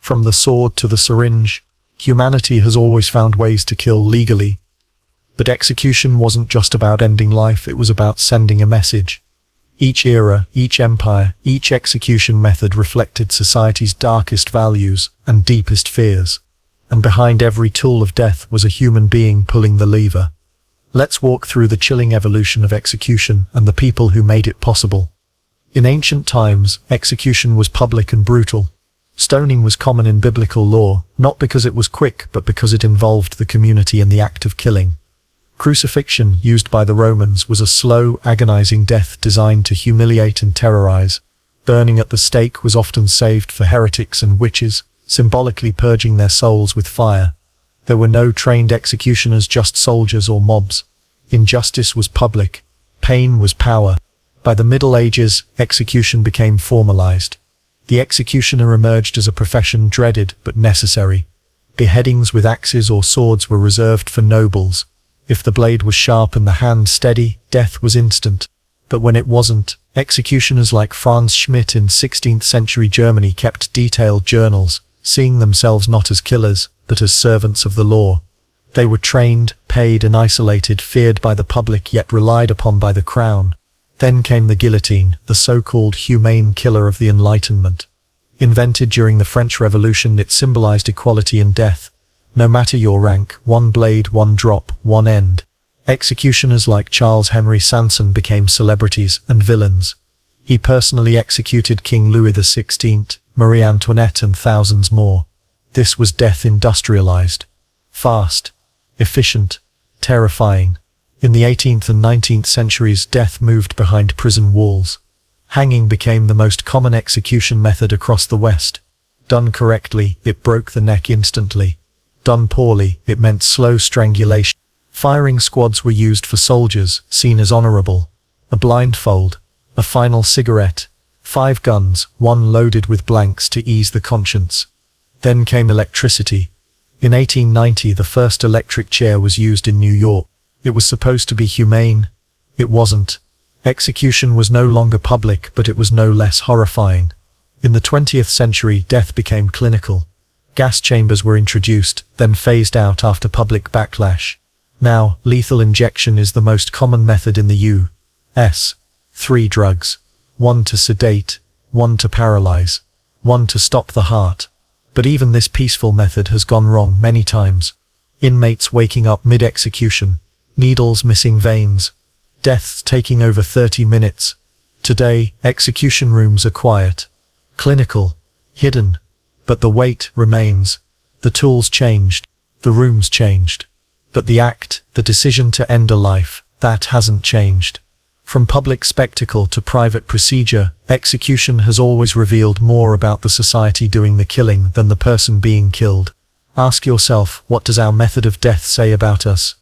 From the sword to the syringe, humanity has always found ways to kill legally. But execution wasn't just about ending life, it was about sending a message. Each era, each empire, each execution method reflected society's darkest values and deepest fears. And behind every tool of death was a human being pulling the lever. Let's walk through the chilling evolution of execution and the people who made it possible. In ancient times, execution was public and brutal. Stoning was common in biblical law, not because it was quick, but because it involved the community in the act of killing. Crucifixion, used by the Romans, was a slow, agonizing death designed to humiliate and terrorize. Burning at the stake was often saved for heretics and witches, symbolically purging their souls with fire. There were no trained executioners, just soldiers or mobs. Injustice was public. Pain was power. By the Middle Ages, execution became formalized. The executioner emerged as a profession dreaded but necessary. Beheadings with axes or swords were reserved for nobles. If the blade was sharp and the hand steady, death was instant. But when it wasn't, executioners like Franz Schmidt in 16th century Germany kept detailed journals, seeing themselves not as killers, but as servants of the law. They were trained, paid and isolated, feared by the public yet relied upon by the crown. Then came the guillotine, the so-called humane killer of the Enlightenment. Invented during the French Revolution, it symbolized equality in death. No matter your rank, one blade, one drop, one end. Executioners like Charles Henry Sanson became celebrities and villains. He personally executed King Louis XVI, Marie Antoinette and thousands more. This was death industrialized. Fast, efficient, terrifying. In the 18th and 19th centuries, death moved behind prison walls. Hanging became the most common execution method across the West. Done correctly, it broke the neck instantly. Done poorly, it meant slow strangulation. Firing squads were used for soldiers, seen as honorable. A blindfold, a final cigarette, 5 guns, one loaded with blanks to ease the conscience. Then came electricity. In 1890, the first electric chair was used in New York. It was supposed to be humane. It wasn't. Execution was no longer public, but it was no less horrifying. In the 20th century, death became clinical. Gas chambers were introduced, then phased out after public backlash. Now, lethal injection is the most common method in the U.S. 3 drugs. 1 to sedate, 1 to paralyze, 1 to stop the heart. But even this peaceful method has gone wrong many times. Inmates waking up mid-execution, needles missing veins, deaths taking over 30 minutes. Today, execution rooms are quiet, clinical, hidden. But the weight remains. The tools changed. The rooms changed. But the act, the decision to end a life, that hasn't changed. From public spectacle to private procedure, execution has always revealed more about the society doing the killing than the person being killed. Ask yourself, what does our method of death say about us?